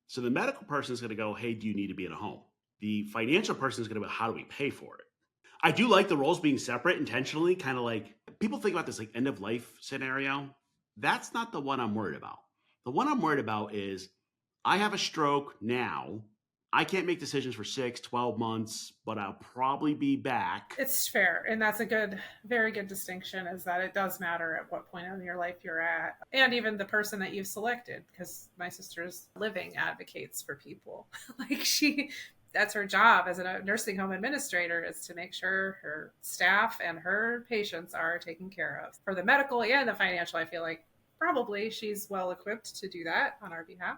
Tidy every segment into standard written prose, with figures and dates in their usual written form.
So the medical person is going to go, hey, do you need to be in a home? The financial person is going to go, how do we pay for it? I do like the roles being separate intentionally, kind of like people think about this like end of life scenario. That's not the one I'm worried about. The one I'm worried about is I have a stroke now. I can't make decisions for 6, 12 months, but I'll probably be back. It's fair. And that's a good, very good distinction, is that it does matter at what point in your life you're at. And even the person that you've selected, because my sister's living advocates for people. Like that's her job as a nursing home administrator, is to make sure her staff and her patients are taken care of. For the medical and the financial, I feel like probably she's well equipped to do that on our behalf.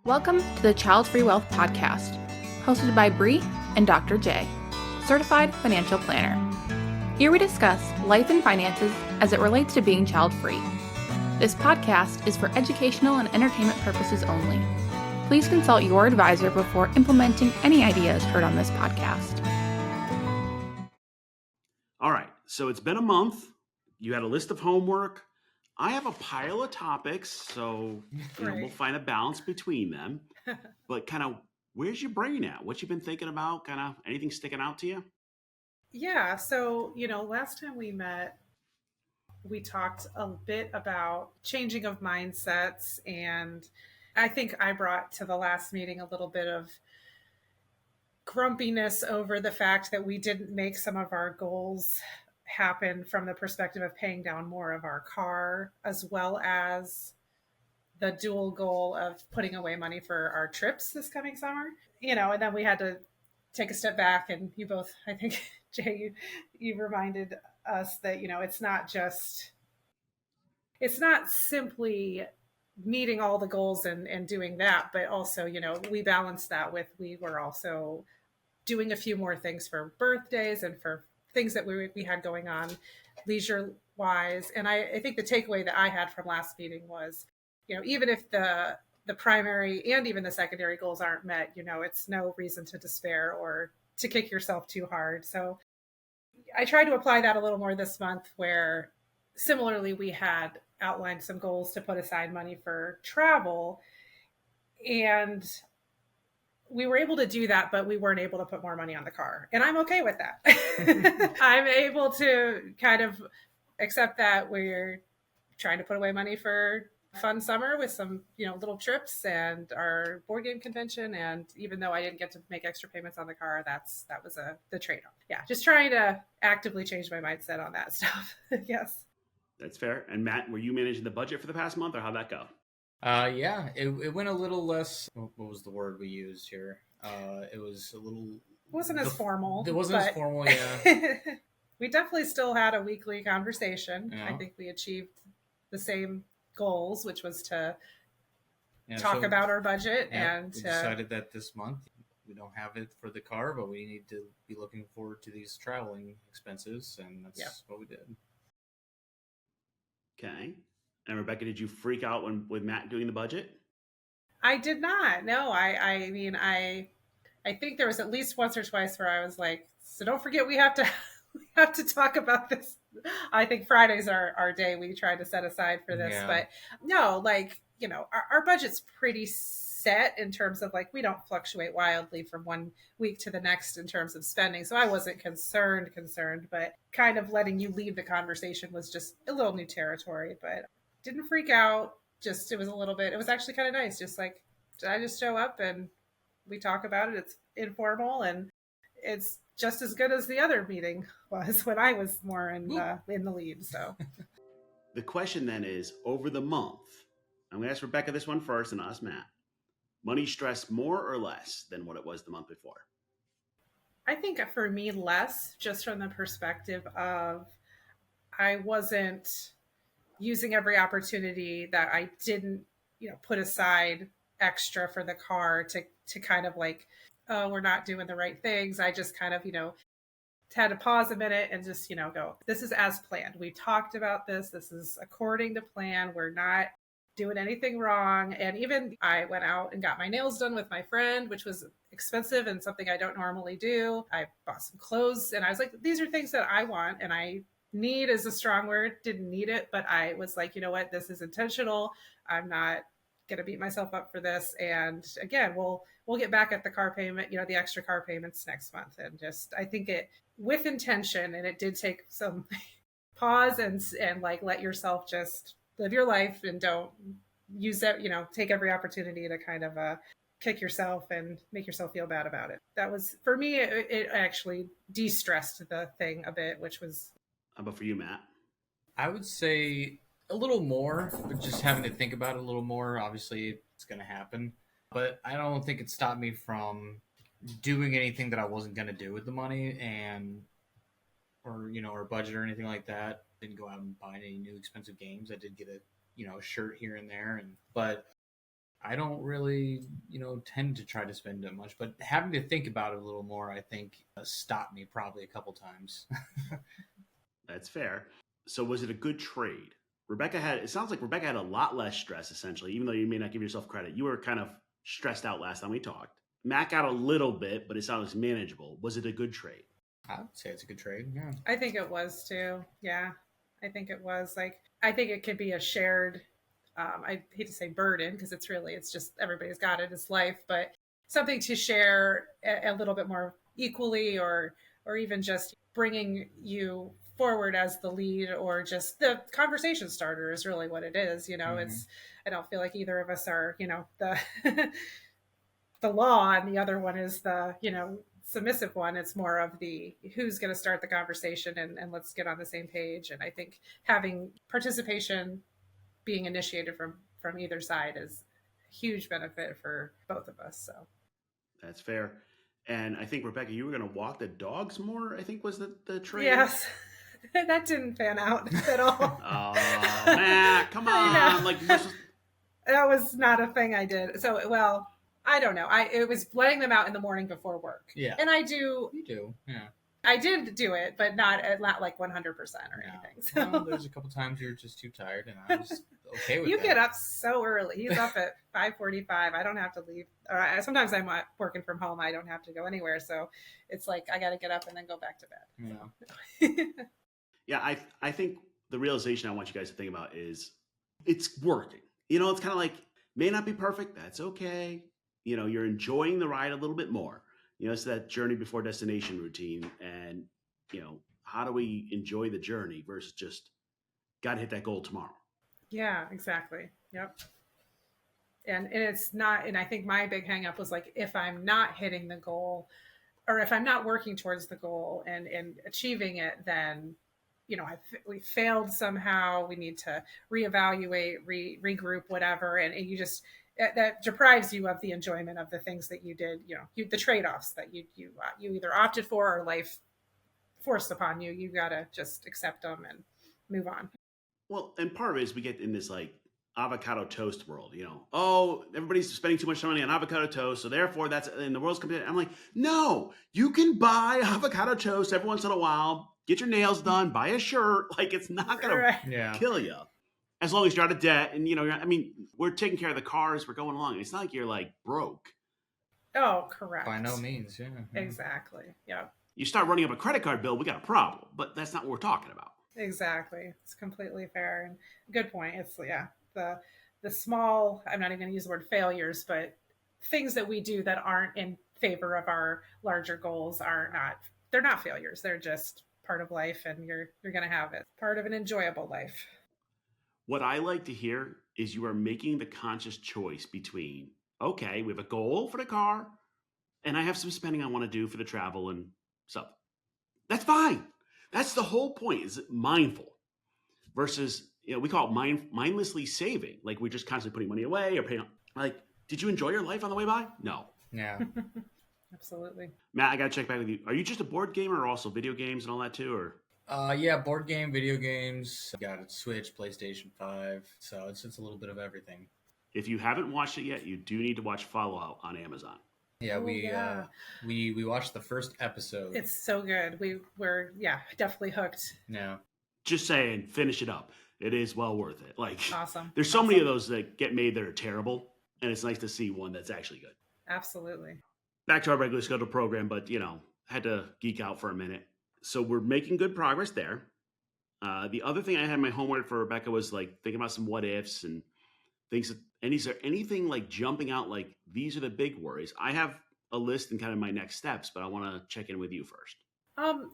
Welcome to the Childfree Wealth Podcast, hosted by Bree and Dr. J, Certified Financial Planner. Here we discuss life and finances as it relates to being child-free. This podcast is for educational and entertainment purposes only. Please consult your advisor before implementing any ideas heard on this podcast. All right, so it's been a month. You had a list of homework. I have a pile of topics, so we'll find a balance between them. But kind of, where's your brain at? What you been thinking about? Kind of anything sticking out to you? Yeah, so, last time we met, we talked a bit about changing of mindsets. And I think I brought to the last meeting a little bit of grumpiness over the fact that we didn't make some of our goals happen from the perspective of paying down more of our car, as well as the dual goal of putting away money for our trips this coming summer. And then we had to take a step back, and you both, I think, Jay, you reminded us that, it's not simply meeting all the goals and doing that, but also, we balanced that with, we were also doing a few more things for birthdays and for things that we had going on leisure wise. And I think the takeaway that I had from last meeting was, even if the primary and even the secondary goals aren't met, it's no reason to despair or to kick yourself too hard. So I tried to apply that a little more this month, where similarly, we had outlined some goals to put aside money for travel, and we were able to do that, but we weren't able to put more money on the car. And I'm okay with that. I'm able to kind of accept that we're trying to put away money for fun summer with some, little trips and our board game convention. And even though I didn't get to make extra payments on the car, that was the trade-off. Yeah, just trying to actively change my mindset on that stuff. Yes. That's fair. And Matt, were you managing the budget for the past month, or how'd that go? Yeah, it went a little less. What was the word we used here? It was a little. It wasn't as formal. It wasn't as formal, yeah. We definitely still had a weekly conversation. Yeah. I think we achieved the same goals, which was to talk about our budget. And we decided that this month we don't have it for the car, but we need to be looking forward to these traveling expenses, and that's what we did. Okay. And Rebekah, did you freak out with Matt doing the budget? I did not. No, I mean, I think there was at least once or twice where I was like, so don't forget we have to talk about this. I think Fridays are our day we try to set aside for this. Yeah. But no, our budget's pretty set in terms of we don't fluctuate wildly from one week to the next in terms of spending. So I wasn't concerned, but kind of letting you lead the conversation was just a little new territory, but didn't freak out. Just, it was a little bit, it was actually kind of nice. Just I just show up and we talk about it. It's informal, and it's just as good as the other meeting was when I was more in the lead. So the question then is, over the month, I'm going to ask Rebekah this one first and ask Matt. Money stress more or less than what it was the month before? I think for me, less, just from the perspective of I wasn't using every opportunity that I didn't, put aside extra for the car to kind of oh, we're not doing the right things. I just kind of, had to pause a minute and just, go, this is as planned. We talked about this. This is according to plan. We're not doing anything wrong. And even I went out and got my nails done with my friend, which was expensive and something I don't normally do. I bought some clothes, and I was like, these are things that I want, and I need is a strong word, didn't need it, but I was like, you know what, this is intentional. I'm not gonna beat myself up for this. And again, we'll get back at the car payment, the extra car payments next month. And just, I think it with intention, and it did take some pause and like let yourself just live your life and don't use that, take every opportunity to kind of kick yourself and make yourself feel bad about it. That was, for me, it actually de-stressed the thing a bit, which was. How about for you, Matt? I would say a little more, but just having to think about it a little more. Obviously, it's going to happen. But I don't think it stopped me from doing anything that I wasn't going to do with the money or budget or anything like that. Didn't go out and buy any new expensive games. I did get a shirt here and there, but I don't really, tend to try to spend that much. But having to think about it a little more, I think, stopped me probably a couple times. That's fair. So was it a good trade? It sounds like Rebekah had a lot less stress, essentially, even though you may not give yourself credit. You were kind of stressed out last time we talked. Matt got a little bit, but it sounds manageable. Was it a good trade? I would say it's a good trade, yeah. I think it was too. Yeah, I think it was. I think it could be a shared, I hate to say burden, because it's just everybody's got it, it's life, but something to share a little bit more equally, or even just bringing you forward as the lead, or just the conversation starter is really what it is. It's, I don't feel like either of us are, the the law, and the other one is the, submissive one. It's more of the who's going to start the conversation, and let's get on the same page. And I think having participation being initiated from either side is a huge benefit for both of us. So that's fair. And I think, Rebekah, you were going to walk the dogs more, I think was the trade. Yes. That didn't pan out at all. Oh, Matt, come on. That was not a thing I did. So, well, I don't know. It was letting them out in the morning before work. Yeah. And I do. You do, yeah. I did do it, but not like 100% or anything. So. Well, there's a couple times you're just too tired, and I was okay with you that. Get up so early. He's up at 5:45. I don't have to leave. Or sometimes I'm working from home. I don't have to go anywhere. So it's like I got to get up and then go back to bed. Yeah. So. Yeah, I think the realization I want you guys to think about is it's working. It's kind of like, may not be perfect. That's okay. You're enjoying the ride a little bit more. It's that journey before destination routine. And, how do we enjoy the journey versus just got to hit that goal tomorrow? Yeah, exactly. Yep. And it's not, and I think my big hang up was like, if I'm not hitting the goal, or if I'm not working towards the goal and achieving it, then, we failed somehow. We need to reevaluate, regroup, whatever. And you just, that deprives you of the enjoyment of the things that you did, the trade-offs that you either opted for or life forced upon you. You got to just accept them and move on. Well, and part of it is we get in this like avocado toast world, oh, everybody's spending too much money on avocado toast, so therefore and the world's coming. I'm like, no, you can buy avocado toast every once in a while, get your nails done, buy a shirt. Like, it's not going to kill you. As long as you're out of debt and, we're taking care of the cars. We're going along. It's not like you're like broke. Oh, correct. By no means. Yeah. Exactly. Yeah. You start running up a credit card bill, we got a problem, but that's not what we're talking about. Exactly. It's completely fair. And good point. It's, the small, I'm not even going to use the word failures, but things that we do that aren't in favor of our larger goals they're not failures. They're just part of life, and you're going to have it. Part of an enjoyable life. What I like to hear is you are making the conscious choice between, okay, we have a goal for the car, and I have some spending I want to do for the travel and stuff. That's fine. That's the whole point, is mindful versus, we call it mindlessly saving. Like, we're just constantly putting money away or paying. Like, did you enjoy your life on the way by? No. Yeah. Absolutely. Matt, I got to check back with you. Are you just a board gamer or also video games and all that too? Or yeah, board game, video games. Got a Switch, PlayStation 5. So it's a little bit of everything. If you haven't watched it yet, you do need to watch Fallout on Amazon. Yeah, we watched the first episode. It's so good. We're definitely hooked. Yeah. Just saying, finish it up. It is well worth it. Like, awesome. There's so many of those that get made that are terrible, and it's nice to see one that's actually good. Absolutely. Back to our regular scheduled program, but had to geek out for a minute. So we're making good progress there. The other thing I had my homework for Rebekah was like thinking about some what ifs and things that And is there anything like jumping out like these are the big worries? I have a list and kind of my next steps, but I want to check in with you first.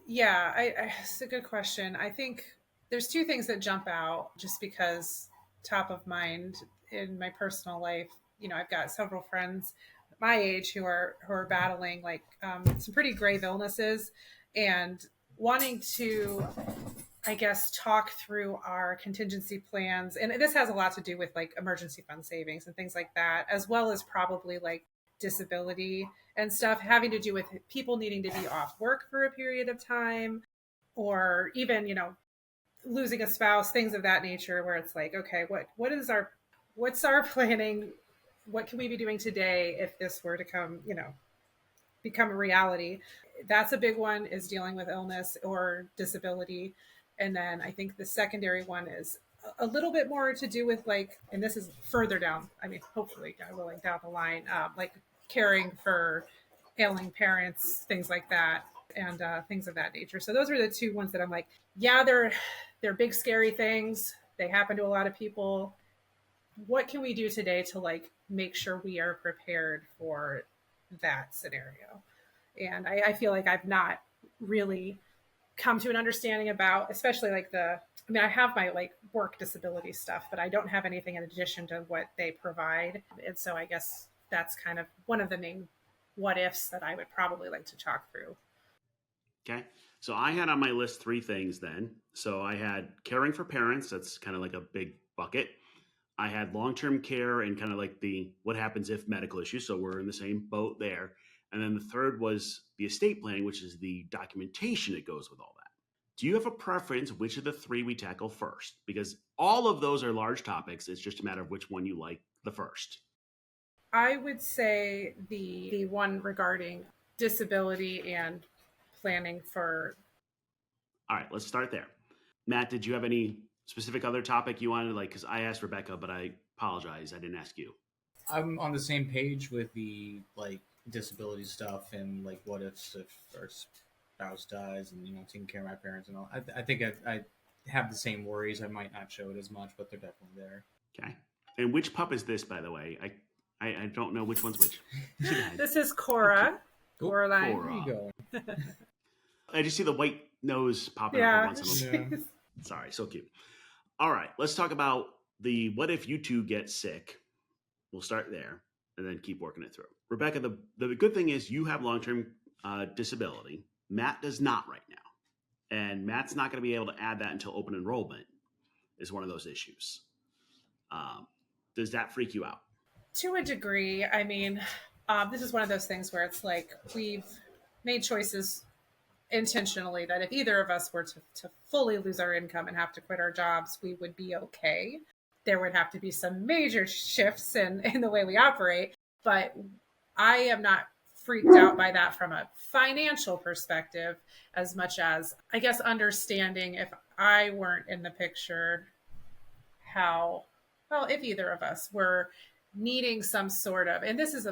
Yeah, it's a good question. I think there's two things that jump out just because top of mind in my personal life. I've got several friends my age who are battling like some pretty grave illnesses and wanting to, I guess, talk through our contingency plans. And this has a lot to do with like emergency fund savings and things like that, as well as probably like disability and stuff having to do with people needing to be off work for a period of time, or even, losing a spouse, things of that nature, where it's like, okay, what's our planning? What can we be doing today if this were to become a reality? That's a big one, is dealing with illness or disability. And then I think the secondary one is a little bit more to do with like, and this is further down, I mean, hopefully, God willing, down the line, like caring for ailing parents, things like that, and things of that nature. So those are the two ones that I'm like, yeah, they're big, scary things. They happen to a lot of people. What can we do today to like make sure we are prepared for that scenario? And I feel like I've not really come to an understanding about, especially like I have my like work disability stuff, but I don't have anything in addition to what they provide. And so I guess that's kind of one of the main what ifs that I would probably like to talk through. Okay. So I had on my list three things then. So I had caring for parents. That's kind of like a big bucket. I had long-term care and kind of like the what happens if medical issues. So we're in the same boat there. And then the third was the estate planning, which is the documentation that goes with all that. Do you have a preference which of the three we tackle first? Because all of those are large topics. It's just a matter of which one you like the first. I would say the one regarding disability and planning for. All right, let's start there. Matt, did you have any specific other topic you wanted? Like, because I asked Rebekah, but I apologize, I didn't ask you. I'm on the same page with the like disability stuff and like what if our spouse dies and taking care of my parents and all. I think I have the same worries. I might not show it as much, but they're definitely there. Okay. And which pup is this, by the way? I don't know which one's which. This is Cora. Okay. Coraline. Cora. There you go. I just see the white nose popping up once in a while. Sorry, so cute. All right, let's talk about the what if you two get sick. We'll start there and then keep working it through. Rebekah, the good thing is you have long-term disability. Matt does not right now. And Matt's not going to be able to add that until open enrollment is one of those issues. Does that freak you out? To a degree. I mean, this is one of those things where it's like we've made choices intentionally that if either of us were to fully lose our income and have to quit our jobs, we would be okay. There would have to be some major shifts in the way we operate. But I am not freaked out by that from a financial perspective as much as, I guess, understanding if I weren't in the picture, if either of us were needing some sort of, and this is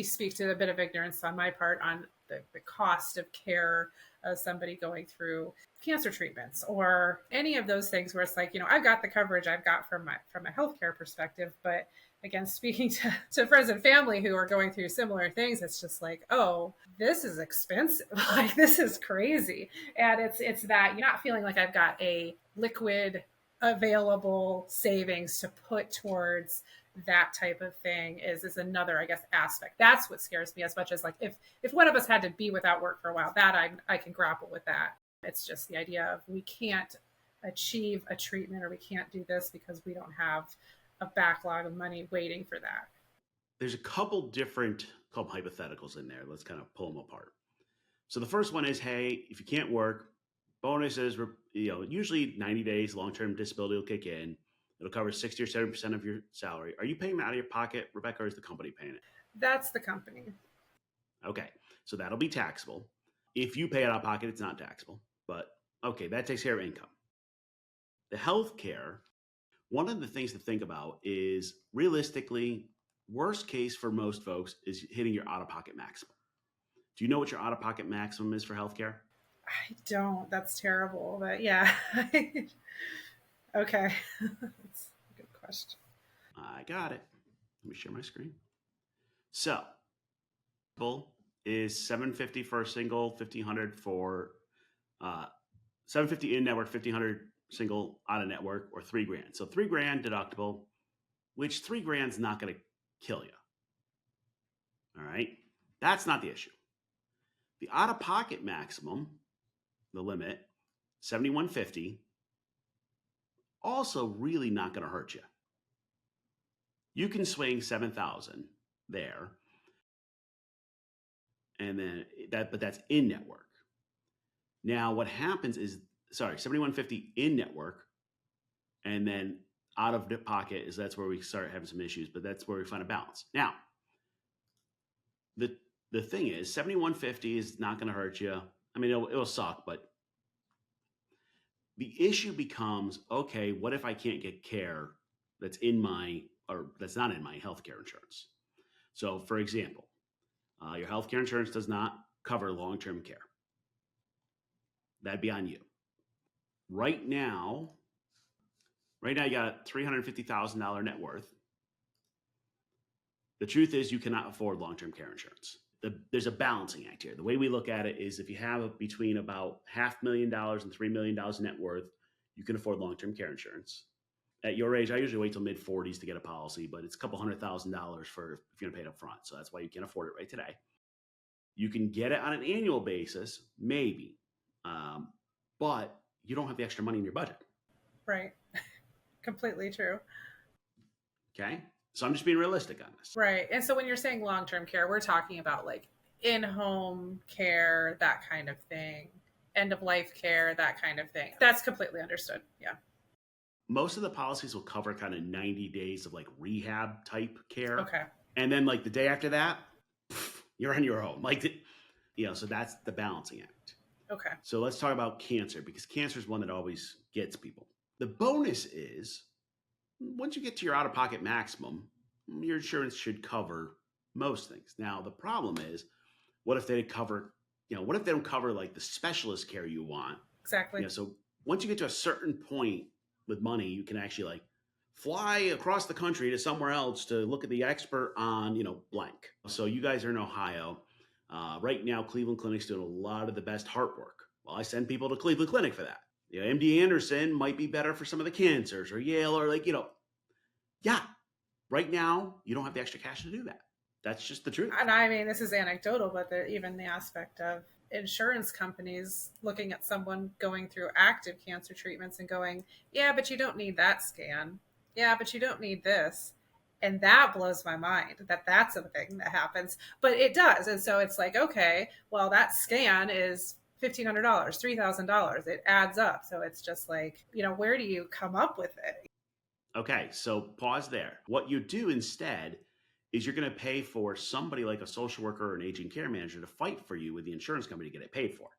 speak to a bit of ignorance on my part on the cost of care of somebody going through cancer treatments or any of those things where it's like, I've got the coverage I've got from a healthcare perspective, but again, speaking to friends and family who are going through similar things, it's just like, oh, this is expensive. Like, this is crazy. And it's that you're not feeling like I've got a liquid available savings to put towards that type of thing is another, I guess, aspect. That's what scares me as much as like if one of us had to be without work for a while, that I can grapple with that. It's just the idea of we can't achieve a treatment or we can't do this because we don't have a backlog of money waiting for that. There's a couple hypotheticals in there. Let's kind of pull them apart. So the first one is, hey, if you can't work, bonuses, usually 90 days, long-term disability will kick in. It'll cover 60 or 70% of your salary. Are you paying that out of your pocket, Rebekah, or is the company paying it? That's the company. Okay, so that'll be taxable. If you pay it out of pocket, it's not taxable. But okay, that takes care of income. The health care, one of the things to think about is realistically, worst case for most folks is hitting your out-of-pocket maximum. Do you know what your out-of-pocket maximum is for healthcare? I don't. That's terrible. But yeah. Okay. That's a good question. I got it. Let me share my screen. So, is $750 for a single, $1,500 for $750 in network, $1,500 single out of network, or $3,000. So $3,000 deductible, which $3,000's not going to kill you. All right, that's not the issue. The out-of-pocket maximum, the limit, $7,150, also really not going to hurt you. You can swing $7,000 there, and then but that's in network. Now, what happens is, $7,150 in network, and then out of pocket that's where we start having some issues, but that's where we find a balance. Now, the thing is, $7,150 is not going to hurt you. I mean, it'll suck, but the issue becomes, okay, what if I can't get care that's not in my healthcare insurance? So, for example, your healthcare insurance does not cover long-term care. That'd be on you. Right now you got a $350,000 net worth. The truth is you cannot afford long-term care insurance. There's a balancing act here. The way we look at it is if you have between about $500,000 and $3 million net worth, you can afford long-term care insurance. At your age, I usually wait till mid-40s to get a policy, but it's a couple $100,000 for if you're going to pay it up front. So that's why you can't afford it right today. You can get it on an annual basis, maybe, but you don't have the extra money in your budget. Right. Completely true. Okay. So I'm just being realistic on this. Right. And so when you're saying long-term care, we're talking about like in-home care, that kind of thing, end-of-life care, that kind of thing. That's completely understood. Yeah. Most of the policies will cover kind of 90 days of like rehab type care. Okay. And then like the day after that, you're on your own. So that's the balancing act. Okay. So let's talk about cancer, because cancer is one that always gets people. The bonus is once you get to your out-of-pocket maximum, your insurance should cover most things. Now, the problem is, what if they don't cover like the specialist care you want? Exactly. So once you get to a certain point with money, you can actually like fly across the country to somewhere else to look at the expert on, blank. So you guys are in Ohio. Right now, Cleveland Clinic's doing a lot of the best heart work. Well, I send people to Cleveland Clinic for that. MD Anderson might be better for some of the cancers, or Yale, or right now, you don't have the extra cash to do that. That's just the truth. And I mean, this is anecdotal, but even the aspect of insurance companies looking at someone going through active cancer treatments and going, yeah, but you don't need that scan. Yeah, but you don't need this. And that blows my mind that that's a thing that happens, but it does. And so it's like, okay, well, that scan is $1,500, $3,000. It adds up. So it's just like, where do you come up with it? Okay, so pause there. What you do instead is you're going to pay for somebody like a social worker or an aging care manager to fight for you with the insurance company to get it paid for.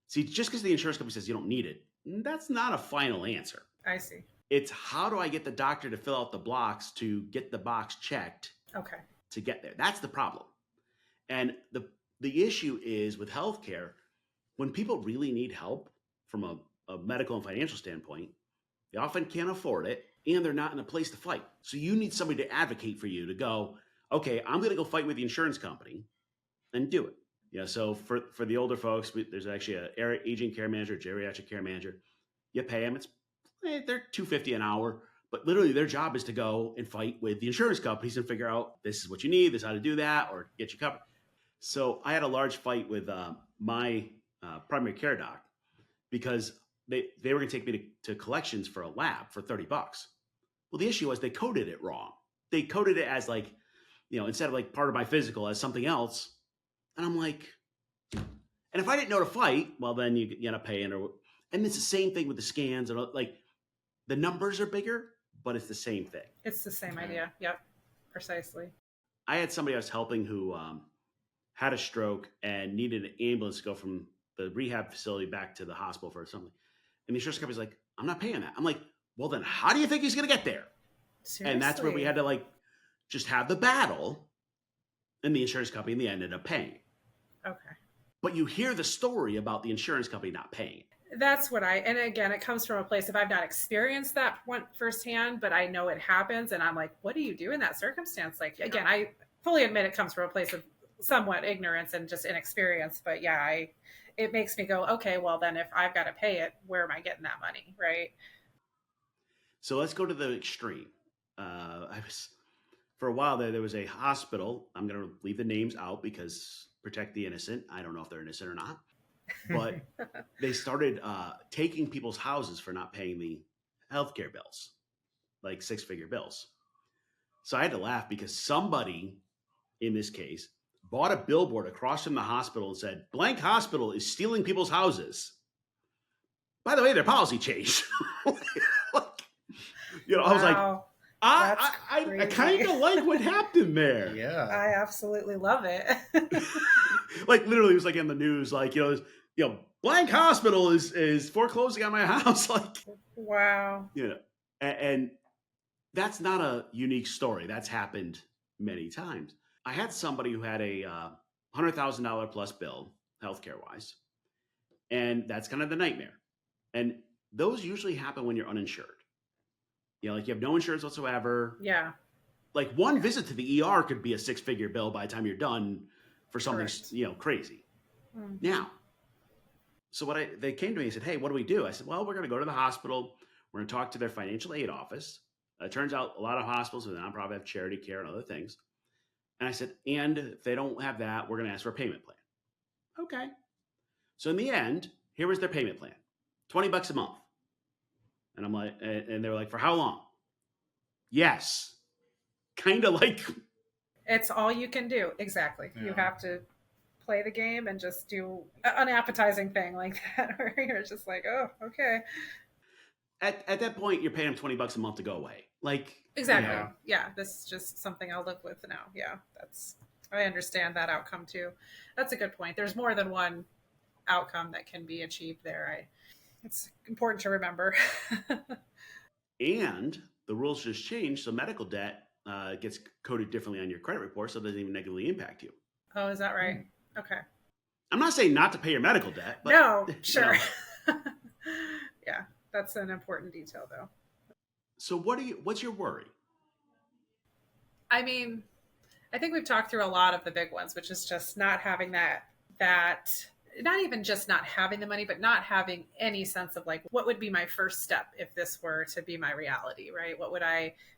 See, just because the insurance company says you don't need it, that's not a final answer. I see. It's how do I get the doctor to fill out the blocks to get the box checked to get there? That's the problem. And the issue is with healthcare, when people really need help from a medical and financial standpoint, they often can't afford it, and they're not in a place to fight. So you need somebody to advocate for you to go, okay, I'm going to go fight with the insurance company and do it. So for the older folks, there's actually an aging care manager, geriatric care manager. You pay them. They're $250 an hour, but literally their job is to go and fight with the insurance companies and figure out this is what you need, this is how to do that, or get you covered. So I had a large fight with my primary care doc because they were going to take me to collections for a lab for $30. Well, the issue was they coded it wrong. They coded it as like, instead of like part of my physical as something else. And I'm like, and if I didn't know to fight, well, then you end up paying. And it's the same thing with the scans. And like the numbers are bigger, but it's the same thing. It's the same idea. Yep, precisely. I had somebody I was helping who had a stroke and needed an ambulance to go from the rehab facility back to the hospital for something. And the insurance company's like, I'm not paying that. I'm like, well, then how do you think he's going to get there? Seriously? And that's where we had to like just have the battle, and the insurance company in the end ended up paying. Okay. But you hear the story about the insurance company not paying. That's what and again, it comes from a place of I've not experienced that one firsthand, but I know it happens. And I'm like, what do you do in that circumstance? Like, again, I fully admit it comes from a place of somewhat ignorance and just inexperience. But yeah, it makes me go, okay, well then if I've got to pay it, where am I getting that money? Right. So let's go to the extreme. For a while there was a hospital. I'm going to leave the names out because protect the innocent. I don't know if they're innocent or not. But they started taking people's houses for not paying the healthcare bills, like 6-figure bills. So I had to laugh because somebody in this case bought a billboard across from the hospital and said, blank hospital is stealing people's houses. By the way, their policy changed. I was like, I kind of like what happened there. Yeah. I absolutely love it. Like literally it was like in the news, like, blank hospital is foreclosing on my house. Like, wow. And that's not a unique story. That's happened many times. I had somebody who had a $100,000 plus bill, healthcare wise, and that's kind of the nightmare. And those usually happen when you're uninsured. Like you have no insurance whatsoever. Yeah. Like one visit to the ER could be a 6-figure bill by the time you're done for something, crazy. Mm. Now, so they came to me and said, hey, what do we do? I said, well, we're going to go to the hospital. We're going to talk to their financial aid office. It turns out a lot of hospitals with nonprofit have charity care and other things. And I said, and if they don't have that, we're going to ask for a payment plan. Okay. So in the end, here was their payment plan, $20 a month. And I'm like, and they were like, for how long? Yes. Kind of like. It's all you can do. Exactly. Yeah. You have to play the game and just do an appetizing thing like that, where you're just like, oh, okay. At that point, you're paying them $20 a month to go away. Like, exactly. Yeah. This is just something I'll live with now. Yeah. I understand that outcome too. That's a good point. There's more than one outcome that can be achieved there. It's important to remember. And the rules just changed. So medical debt gets coded differently on your credit report, so it doesn't even negatively impact you. Oh, is that right? Okay. I'm not saying not to pay your medical debt. But, no, sure. Yeah, that's an important detail, though. So what's your worry? I mean, I think we've talked through a lot of the big ones, which is just not having that not even just not having the money, but not having any sense of like, what would be my first step if this were to be my reality, right?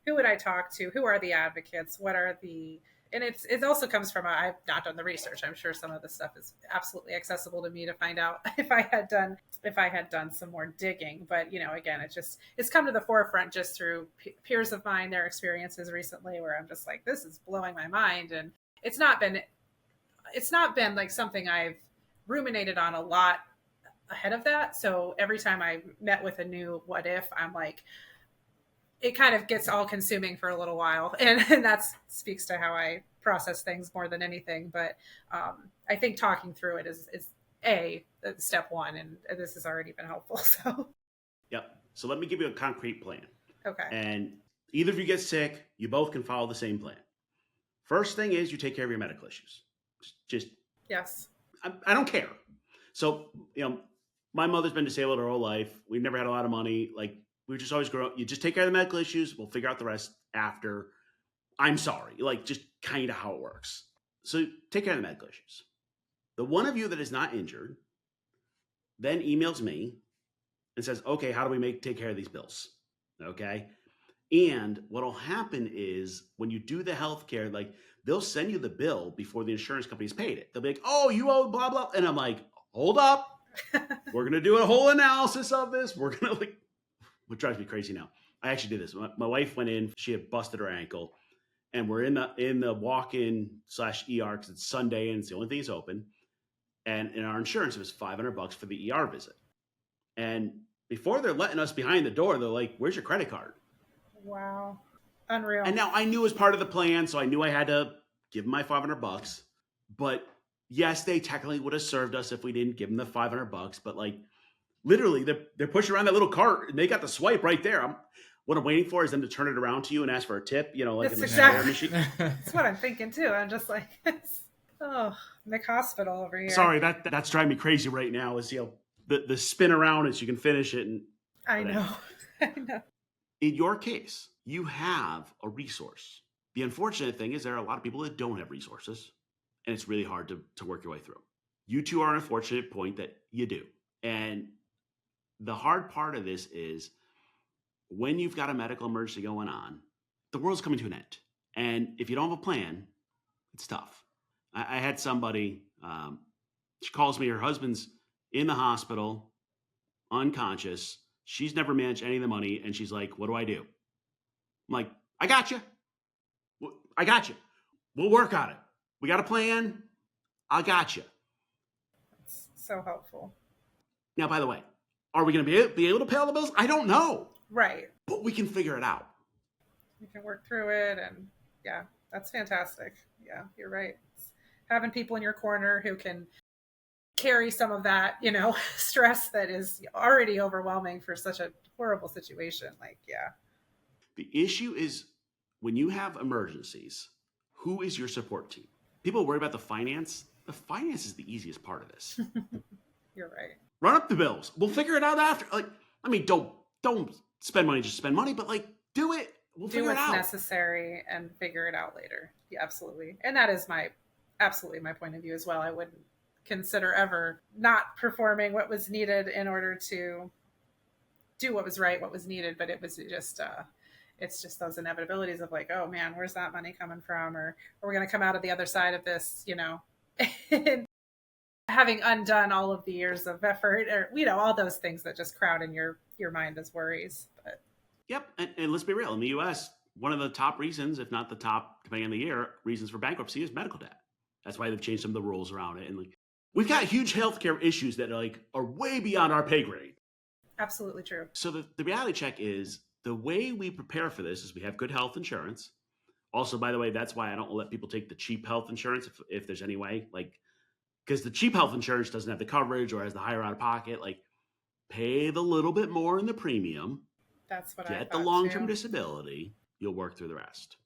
Who would I talk to? Who are the advocates? And it also comes from, I've not done the research. I'm sure some of the stuff is absolutely accessible to me to find out if I had done some more digging. But, again, it's come to the forefront just through peers of mine, their experiences recently, where I'm just like, this is blowing my mind. And it's not been like something I've ruminated on a lot ahead of that. So every time I met with a new what if, I'm like, it kind of gets all consuming for a little while. And that speaks to how I process things more than anything. But I think talking through it is step one. And this has already been helpful. So. Yep. So let me give you a concrete plan. Okay. And either of you get sick, you both can follow the same plan. First thing is you take care of your medical issues. Just yes. I don't care. So, my mother's been disabled her whole life. We've never had a lot of money. Like, we just always grow up. You just take care of the medical issues. We'll figure out the rest after. I'm sorry. Like, just kind of how it works. So take care of the medical issues. The one of you that is not injured then emails me and says, okay, how do we take care of these bills? Okay. And what'll happen is when you do the healthcare, like, they'll send you the bill before the insurance company's paid it. They'll be like, oh, you owe blah, blah. And I'm like, hold up. We're going to do a whole analysis of this. We're going to what drives me crazy now. I actually did this. My wife went in, she had busted her ankle, and we're in the walk-in /ER because it's Sunday and it's the only thing that's open. And in our insurance, it was $500 for the ER visit. And before they're letting us behind the door, they're like, where's your credit card? Wow. Unreal. And now I knew it was part of the plan, so I knew I had to give them my $500. But yes, they technically would have served us if we didn't give them the $500. But like, literally, they're pushing around that little cart, and they got the swipe right there. What I'm waiting for is them to turn it around to you and ask for a tip. Like that's in the exactly. machine. That's what I'm thinking too. I'm just like, oh, Mick Hospital over here. Sorry, that's driving me crazy right now. Is the spin around it so you can finish it. And I know. I know. in your case, you have a resource. The unfortunate thing is there are a lot of people that don't have resources, and it's really hard to work your way through. You two are an unfortunate point that you do. And the hard part of this is when you've got a medical emergency going on, the world's coming to an end. And if you don't have a plan, it's tough. I had somebody, she calls me, her husband's in the hospital, unconscious. She's never managed any of the money. And she's like, what do I do? I'm like, I got you. I got you. We'll work on it. We got a plan. I got you. It's so helpful. Now, by the way, are we going to be able to pay all the bills? I don't know. Right. But we can figure it out. We can work through it. And yeah, that's fantastic. Yeah, you're right. It's having people in your corner who can carry some of that, stress that is already overwhelming for such a horrible situation. Like, yeah. The issue is when you have emergencies, who is your support team? People worry about the finance. The finance is the easiest part of this. You're right. Run up the bills. We'll figure it out after. Don't spend money, just spend money, but do it. We'll figure it out. Do what's necessary and figure it out later. Yeah, absolutely. And that is absolutely my point of view as well. I wouldn't consider ever not performing what was needed in order to do what was right, what was needed. But it was just, it's just those inevitabilities of oh man, where's that money coming from? Or we're going to come out of the other side of this, having undone all of the years of effort or, all those things that just crowd in your mind as worries. But yep. And let's be real. In the U.S., one of the top reasons, if not the top, depending on the year, reasons for bankruptcy is medical debt. That's why they've changed some of the rules around it. And we've got huge healthcare issues that are way beyond our pay grade. Absolutely true. So the reality check is the way we prepare for this is we have good health insurance. Also, by the way, that's why I don't let people take the cheap health insurance if there's any way, because the cheap health insurance doesn't have the coverage or has the higher out of pocket. Pay the little bit more in the premium. That's what get the long-term disability. You'll work through the rest.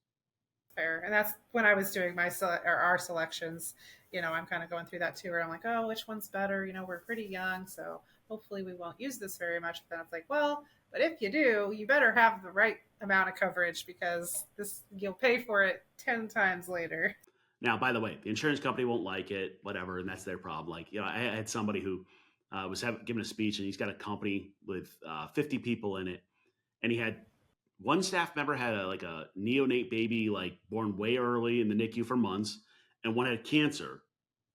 Fair. And that's when I was doing our selections. I'm kind of going through that too, where I'm like, oh, which one's better? We're pretty young, so hopefully we won't use this very much. But then it's well, but if you do, you better have the right amount of coverage because you'll pay for it 10 times later. Now, by the way, the insurance company won't like it, whatever, and that's their problem. I had somebody who was giving a speech, and he's got a company with 50 people in it, and he had one staff member had a neonate baby born way early in the NICU for months, and one had cancer,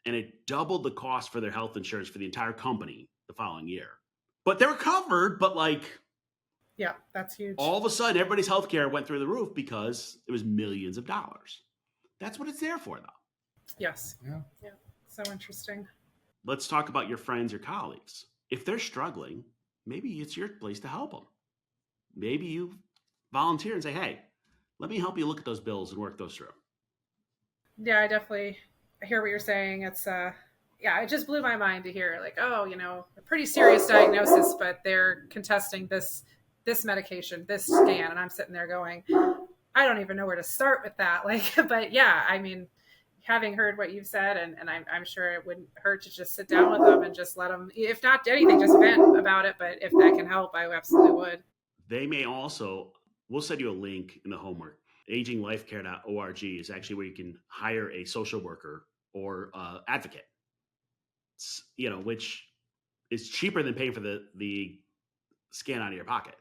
and it doubled the cost for their health insurance for the entire company the following year. But they were covered, but yeah, that's huge. All of a sudden, everybody's healthcare went through the roof because it was millions of dollars. That's what it's there for, though. Yes. Yeah. So interesting. Let's talk about your friends, your colleagues. If they're struggling, maybe it's your place to help them. Maybe you volunteer and say, hey, let me help you look at those bills and work those through. Yeah, I definitely hear what you're saying. It's, it just blew my mind to hear a pretty serious diagnosis, but they're contesting this medication, this scan. And I'm sitting there going, I don't even know where to start with that. But yeah, I mean, having heard what you've said, and I'm sure it wouldn't hurt to just sit down with them and just let them, if not anything, just vent about it. But if that can help, I absolutely would. They may also, we'll send you a link in the homework. aginglifecare.org is actually where you can hire a social worker or advocate, which is cheaper than paying for the scan out of your pocket.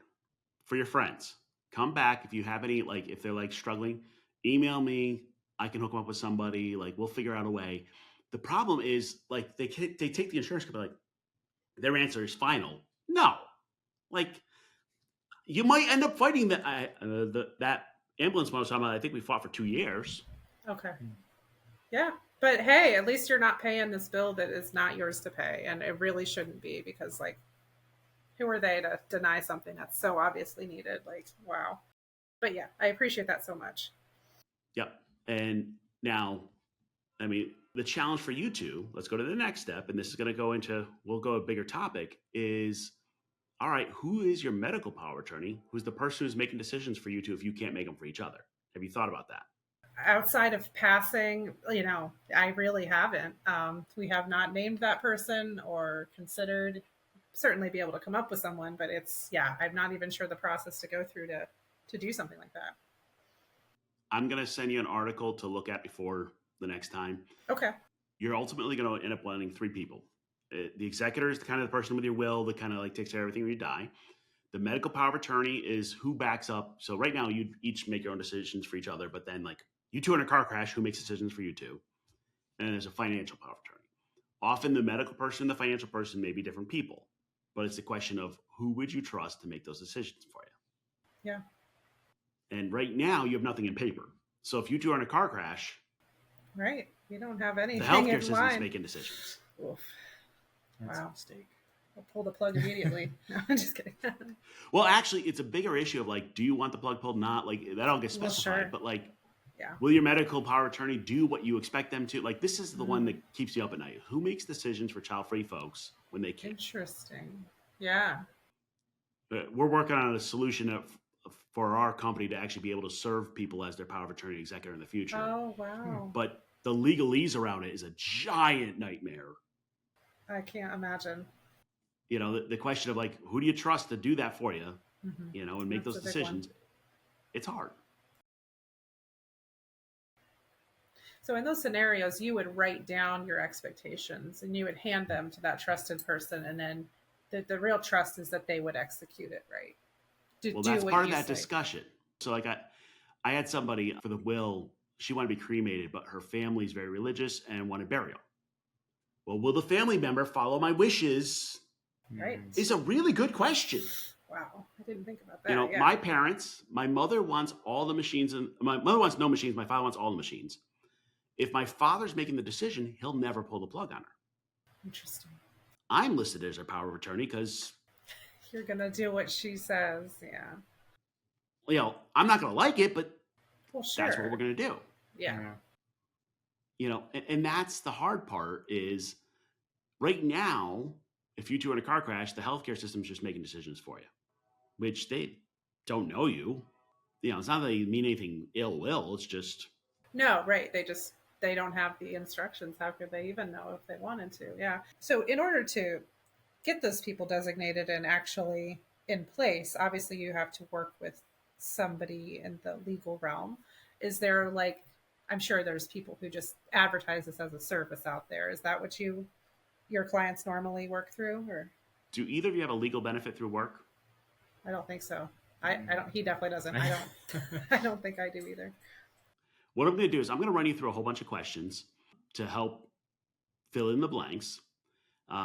For your friends, come back. If you have any, if they're struggling, email me. I can hook them up with somebody. We'll figure out a way. The problem is they take the insurance company, their answer is final. No, you might end up fighting that ambulance motor. I think we fought for 2 years. Okay. Yeah. But hey, at least you're not paying this bill that is not yours to pay. And it really shouldn't be because who are they to deny something that's so obviously needed? Wow. But yeah, I appreciate that so much. Yep. And now, the challenge for you two, let's go to the next step. And this is going to we'll go a bigger topic is, all right, who is your medical power attorney? Who's the person who's making decisions for you two if you can't make them for each other? Have you thought about that? Outside of passing, I really haven't. We have not named that person or considered certainly be able to come up with someone, but I'm not even sure the process to go through to do something like that. I'm going to send you an article to look at before the next time. Okay. You're ultimately going to end up landing 3 people. The executor is kind of the person with your will that kind of like takes care of everything when you die. The medical power of attorney is who backs up. So right now you each make your own decisions for each other, but then like you two in a car crash, who makes decisions for you two? And then there's a financial power of attorney. Often the medical person and the financial person may be different people, but it's a question of who would you trust to make those decisions for you? Yeah. And right now you have nothing in paper. So if you two are in a car crash, right, you don't have anything. The healthcare in system line. is making decisions. Oof. That's Wow. a mistake. I'll pull the plug immediately. No, I'm just kidding. Well, actually, it's a bigger issue of like, do you want the plug pulled? Not like that all gets Well, specified, sure. but like, Yeah. will your medical power of attorney do what you expect them to? Like, this is the one that keeps you up at night. Who makes decisions for child-free folks when they can't? Interesting. Yeah. We're working on a solution for our company to actually be able to serve people as their power of attorney executor in the future. Oh, wow. But the legalese around it is a giant nightmare. I can't imagine. You know, the question of like, who do you trust to do that for you? You know, and make That's those a big one. decisions. It's hard. So in those scenarios, you would write down your expectations and you would hand them to that trusted person. And then the real trust is that they would execute it right. Well, that's part of that discussion. So like I had somebody for the will, she wanted to be cremated, but her family's very religious and wanted burial. Well, will the family member follow my wishes? Right. Is a really good question. Wow. I didn't think about that. You know, yeah. my parents, my mother wants all the machines, and my mother wants no machines. My father wants all the machines. If my father's making the decision, he'll never pull the plug on her. Interesting. I'm listed as her power of attorney because, You're going to do what she says. Yeah. you know, I'm not going to like it, but Well, sure. that's what we're going to do. Yeah. You know, and that's the hard part is right now, if you two are in a car crash, the healthcare system's just making decisions for you, which they don't know you. You know, it's not that they mean anything ill will. It's just. No, right. They don't have the instructions. How could they even know if they wanted to? Yeah. So in order to get those people designated and actually in place, obviously you have to work with somebody in the legal realm. Is there like, I'm sure there's people who just advertise this as a service out there. Is that what your clients normally work through, or? Do either of you have a legal benefit through work? I don't think so. I don't. He definitely doesn't. I don't. I don't think I do either. What I'm going to do is I'm going to run you through a whole bunch of questions to help fill in the blanks.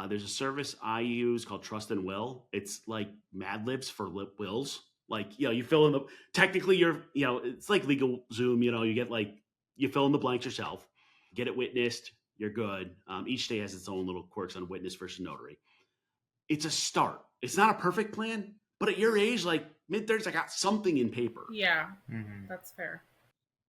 There's a service I use called Trust and Will. It's like Mad Libs for wills. Like, you know, you fill in technically you're, you know, it's like legal Zoom, you know, you get like, you fill in the blanks yourself, get it witnessed, you're good. Each state has its own little quirks on witness versus notary. It's a start. It's not a perfect plan, but at your age, like mid-30s, I got something in paper. Yeah, that's fair.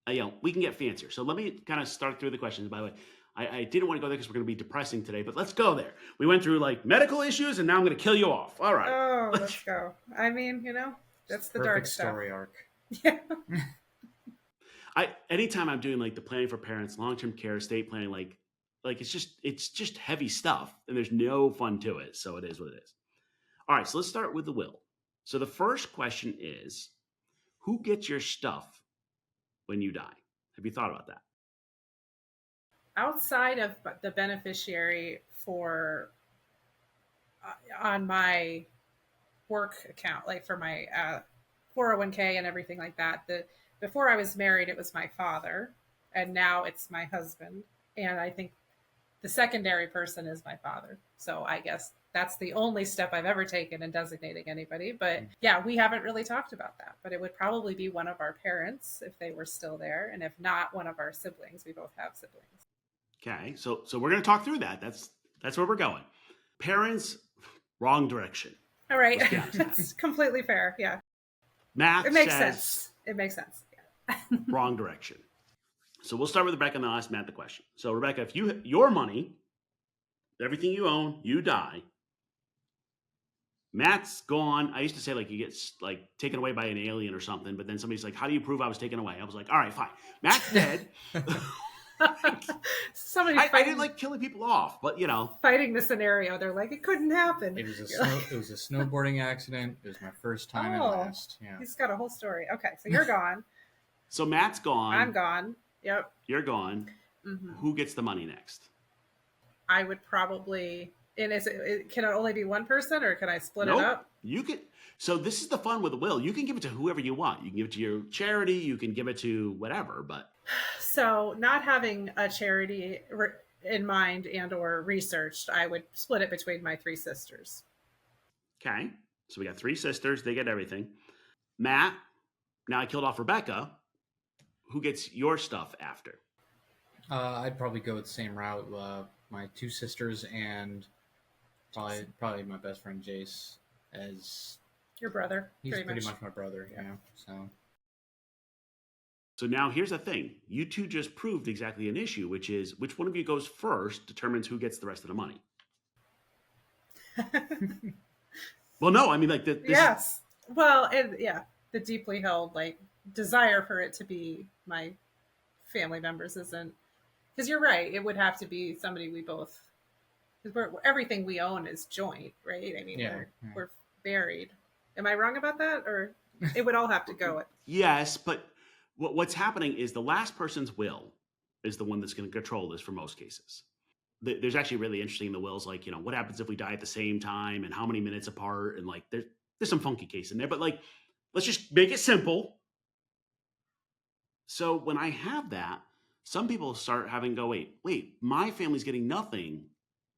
You know, we can get fancier. So let me kind of start through the questions. By the way, I didn't want to go there because we're going to be depressing today, but let's go there. We went through like medical issues, and now I'm going to kill you off. All right. Oh, let's go. I mean, you know, that's the dark stuff. Story arc. Yeah. Anytime I'm doing like the planning for parents, long-term care, estate planning, like it's just heavy stuff, and there's no fun to it. So it is what it is. All right, so let's start with the will. So the first question is, who gets your stuff when you die? Have you thought about that? Outside of the beneficiary for on my work account, like for my 401k and everything like that, before I was married, it was my father, and now it's my husband. And I think the secondary person is my father. So I guess that's the only step I've ever taken in designating anybody. But yeah, we haven't really talked about that. But it would probably be one of our parents if they were still there. And if not, one of our siblings. We both have siblings. Okay, so we're going to talk through that. That's where we're going. Parents, wrong direction. All right. That's completely fair. Yeah. Math It makes says sense. It makes sense. Yeah. wrong direction. So we'll start with Rebekah and then I'll ask Matt the question. So Rebekah, if your money, everything you own, you die, Matt's gone. I used to say like you get like taken away by an alien or something, but then somebody's like, how do you prove I was taken away? I was like, all right, fine. Matt's dead. Somebody I didn't like killing people off, but fighting the scenario. They're like, it couldn't happen. It was a snowboarding accident. It was my first time and last. Yeah. He's got a whole story. Okay, so you're gone. So Matt's gone. I'm gone. Yep. You're gone. Mm-hmm. Who gets the money next? I would probably. And can it only be one person, or can I split Nope. it up? You could. So this is the fun with the will. You can give it to whoever you want. You can give it to your charity. You can give it to whatever. But so, not having a charity in mind and or researched, I would split it between my 3 sisters. Okay. So we got 3 sisters. They get everything. Matt. Now I killed off Rebekah. Who gets your stuff after? I'd probably go with the same route. My 2 sisters and probably my best friend Jace as your brother. He's pretty much my brother. Yeah. So now here's the thing. You two just proved exactly an issue, which is which one of you goes first determines who gets the rest of the money. Well, no, I mean like yes. Well, and the deeply held desire for it to be my family members isn't, because you're right. It would have to be somebody we both, because everything we own is joint, right? I mean, we're buried. Am I wrong about that, or it would all have to go? Yes, but what's happening is the last person's will is the one that's going to control this for most cases. There's actually really interesting in the wills, like, what happens if we die at the same time and how many minutes apart, and like there's some funky case in there, but like let's just make it simple. So when I have that, some people start having go, wait, my family's getting nothing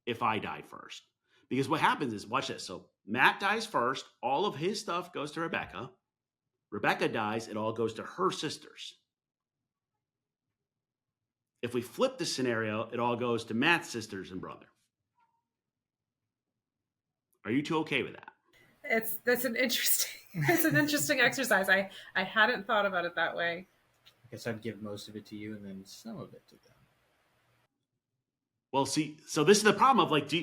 if I die first. Because what happens is, watch this. So Matt dies first. All of his stuff goes to Rebekah. Rebekah dies. It all goes to her sisters. If we flip the scenario, it all goes to Matt's sisters and brother. Are you two okay with that? That's an interesting exercise. I hadn't thought about it that way. I guess I'd give most of it to you and then some of it to them. Well, see, so this is the problem of like, do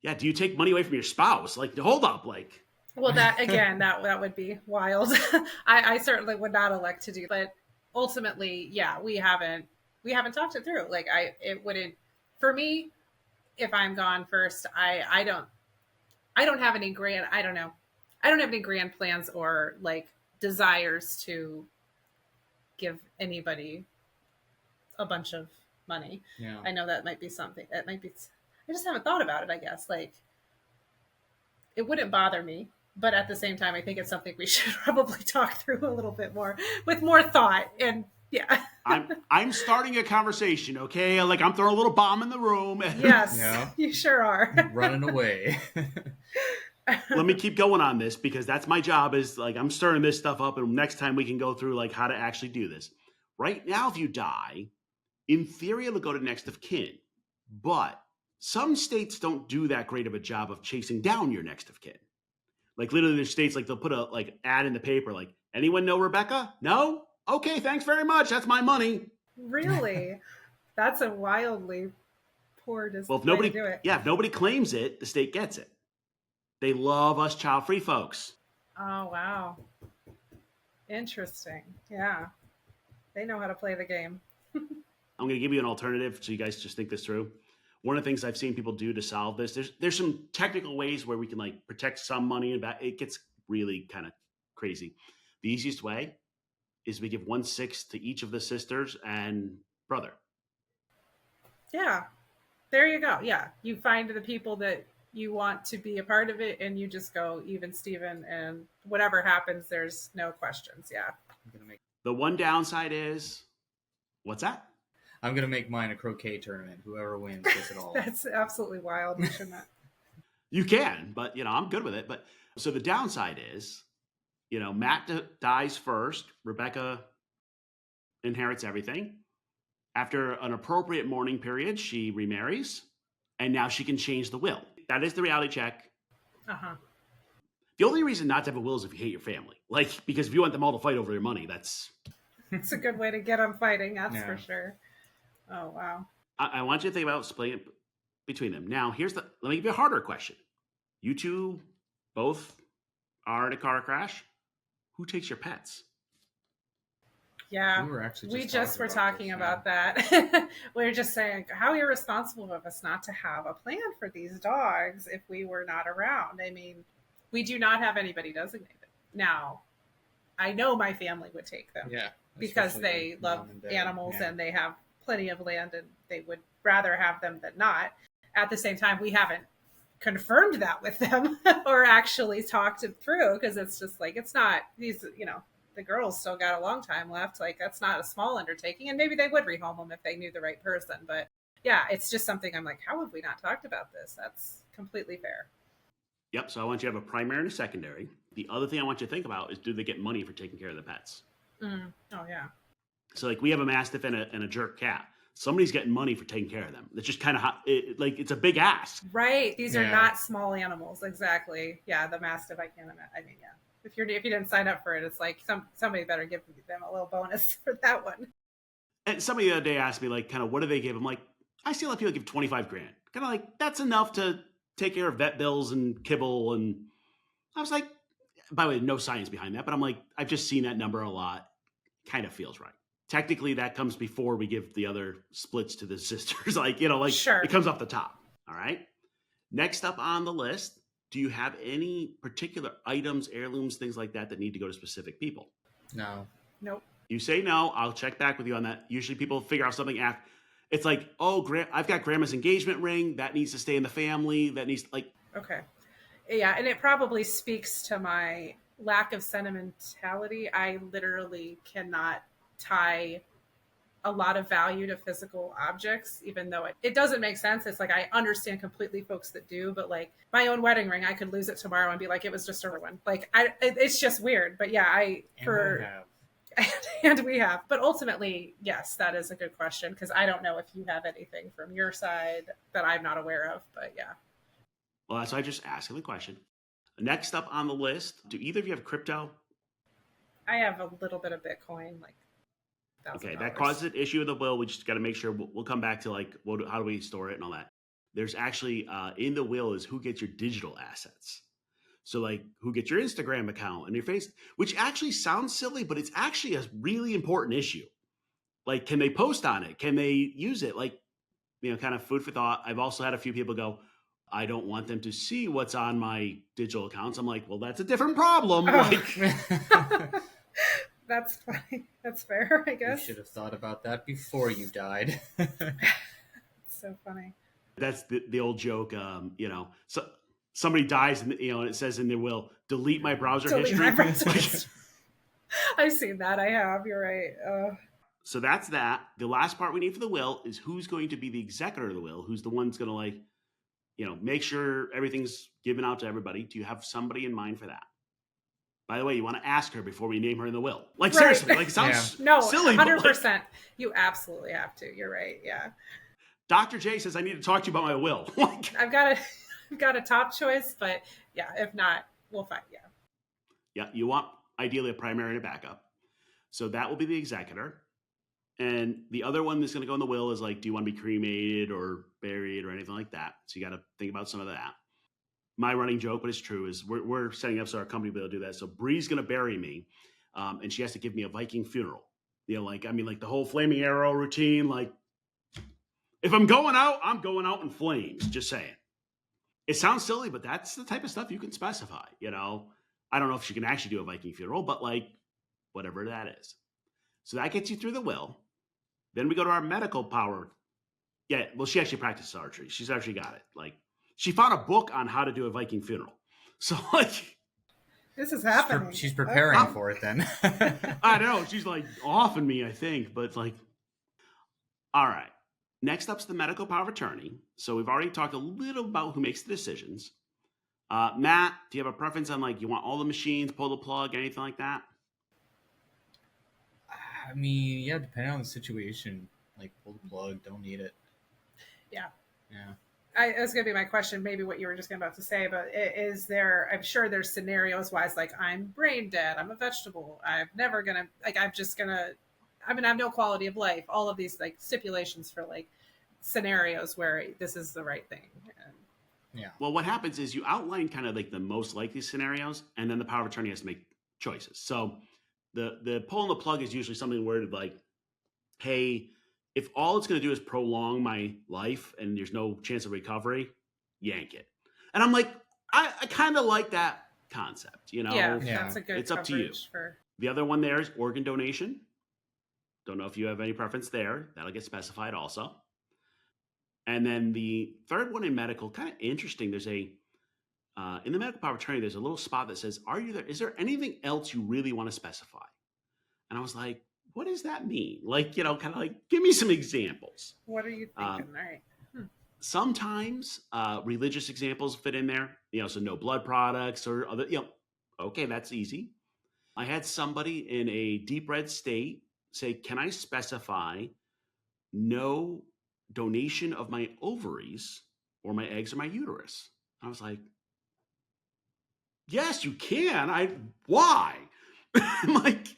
you take money away from your spouse? Like, hold up, like. Well, that again, that would be wild. I certainly would not elect to do, but ultimately, we haven't talked it through. Like, it wouldn't, for me, if I'm gone first, I don't have any grand, I don't have any grand plans or like desires to give anybody a bunch of money. Yeah. I know that might be something I just haven't thought about it, I guess. Like, it wouldn't bother me, but at the same time, I think it's something we should probably talk through a little bit more with more thought. And I'm starting a conversation, okay? Like, I'm throwing a little bomb in the room. Yes, you sure are. Running away. Let me keep going on this, because that's my job, is like, I'm stirring this stuff up, and next time we can go through like how to actually do this. Right now, if you die, in theory, it'll go to next of kin, but some states don't do that great of a job of chasing down your next of kin. Like, literally, there's states like they'll put a ad in the paper, like, anyone know Rebekah? No? Okay, thanks very much. That's my money. Really? That's a wildly poor decision. Well, if nobody claims it, the state gets it. They love us child-free folks. Oh, wow. Interesting. Yeah. They know how to play the game. I'm going to give you an alternative so you guys just think this through. One of the things I've seen people do to solve this, there's some technical ways where we can like protect some money, and it gets really kind of crazy. The easiest way is we give 1/6 to each of the sisters and brother. Yeah. There you go. Yeah. You find the people that you want to be a part of it, and you just go even Steven, and whatever happens, there's no questions. Yeah. The one downside is, what's that? I'm going to make mine a croquet tournament. Whoever wins gets it all. That's absolutely wild. You shouldn't. You can, but I'm good with it. But so the downside is, Matt dies first. Rebekah inherits everything. After an appropriate mourning period, she remarries, and now she can change the will. That is the reality check. Uh-huh. The only reason not to have a will is if you hate your family. Like, because if you want them all to fight over your money, that's... It's a good way to get them fighting, that's for sure. Oh, wow. I want you to think about splitting it between them. Now, let me give you a harder question. You two both are in a car crash. Who takes your pets? Yeah. We were actually We just just were talking this, about that. We were just saying how irresponsible of us not to have a plan for these dogs if we were not around. I mean, we do not have anybody designated. Now, I know my family would take them Yeah. because especially they mom love and dad. animals Yeah. and they have plenty of land and they would rather have them than not. At the same time, we haven't confirmed that with them or actually talked it through because it's just like, it's not these, the girls still got a long time left. Like, that's not a small undertaking. And maybe they would rehome them if they knew the right person. But yeah, it's just something I'm like, how have we not talked about this? That's completely fair. Yep. So I want you to have a primary and a secondary. The other thing I want you to think about is, do they get money for taking care of the pets? Mm. Oh, yeah. So like we have a Mastiff and a jerk cat. Somebody's getting money for taking care of them. It's just kind of like it's a big ask. Right. These are Yeah. not small animals. Exactly. Yeah. The Mastiff, I can't imagine. I mean, yeah. If you didn't sign up for it, it's like somebody better give them a little bonus for that one. And somebody the other day asked me, like, kind of, what do they give? I'm like, I see a lot of people give 25 grand. Kind of like, that's enough to take care of vet bills and kibble. And I was like, by the way, no science behind that, but I'm like, I've just seen that number a lot. Kind of feels right. Technically, that comes before we give the other splits to the sisters. Sure. It comes off the top. All right. Next up on the list, do you have any particular items, heirlooms, things like that need to go to specific people? No. Nope. You say no, I'll check back with you on that. Usually people figure out something after. It's like, oh, I've got grandma's engagement ring. That needs to stay in the family. That needs, like. Okay. Yeah, and it probably speaks to my lack of sentimentality. I literally cannot tie a lot of value to physical objects, even though it doesn't make sense. It's like, I understand completely folks that do, but like my own wedding ring, I could lose it tomorrow and be like, it was just a one. Like, it's just weird. But yeah, and we have. But ultimately, yes, that is a good question, because I don't know if you have anything from your side that I'm not aware of. But yeah. Well, that's why I just asking the question. Next up on the list, do either of you have crypto? I have a little bit of Bitcoin, like $1,000. Okay, that causes an issue with the will. We just got to make sure. We'll come back to like, how do we store it and all that. There's actually in the will is who gets your digital assets. So like, who gets your Instagram account and your face, which actually sounds silly, but it's actually a really important issue. Like, can they post on it? Can they use it? Like, kind of food for thought. I've also had a few people go, I don't want them to see what's on my digital accounts. I'm like, well, that's a different problem. That's funny. That's fair, I guess. You should have thought about that before you died. It's so funny. That's the old joke. So somebody dies and it says in their will, delete my browser history. My browser history. I've seen that. I have. You're right. So that's that. The last part we need for the will is who's going to be the executor of the will. Who's the one's going to make sure everything's given out to everybody. Do you have somebody in mind for that? By the way, you want to ask her before we name her in the will. Like, right. Seriously, like, it sounds silly. 100%. Like, you absolutely have to. You're right. Yeah. Dr. J says, I need to talk to you about my will. I've got a top choice, but yeah, if not, we'll find. Yeah. Yeah. You want ideally a primary and a backup. So that will be the executor. And the other one that's going to go in the will is like, do you want to be cremated or buried or anything like that? So you got to think about some of that. My running joke, but it's true, is we're setting up so our company will be able to do that. So Bree's going to bury me, and she has to give me a Viking funeral. Like the whole flaming arrow routine. Like, if I'm going out, I'm going out in flames. Just saying. It sounds silly, but that's the type of stuff you can specify. I don't know if she can actually do a Viking funeral, but like whatever that is. So that gets you through the will. Then we go to our medical power. Yeah, well, she actually practices archery. She's actually got it. Like, she found a book on how to do a Viking funeral. So, like, this is happening. She's preparing for it then. I know. She's like offing me, I think. But it's like, all right. Next up's the medical power of attorney. So we've already talked a little about who makes the decisions. Matt, do you have a preference on, like, you want all the machines, pull the plug, anything like that? I mean, yeah, depending on the situation, like, pull the plug, don't need it. Yeah. Yeah. That's going to be my question, maybe what you were just about to say, but is there, I'm sure there's scenarios wise, like, I'm brain dead, I'm a vegetable, I have no quality of life, all of these like stipulations for like scenarios where this is the right thing. Yeah. Well, what happens is you outline kind of like the most likely scenarios, and then the power of attorney has to make choices. So The pulling the plug is usually something worded like, hey, if all it's going to do is prolong my life and there's no chance of recovery, yank it. And I'm like, I kind of like that concept, Yeah, Yeah. that's a good It's up to you. coverage for. The other one there is organ donation. Don't know if you have any preference there. That'll get specified also. And then the third one in medical, kind of interesting. There's a in the medical power of attorney, there's a little spot that says, "Are you there? Is there anything else you really want to specify?" And I was like, "What does that mean?" Like, kind of like, give me some examples. What are you thinking? All right. Sometimes religious examples fit in there. So no blood products or other. Okay, that's easy. I had somebody in a deep red state say, "Can I specify no donation of my ovaries or my eggs or my uterus?" I was like, "Yes, you can. Why?" I'm like,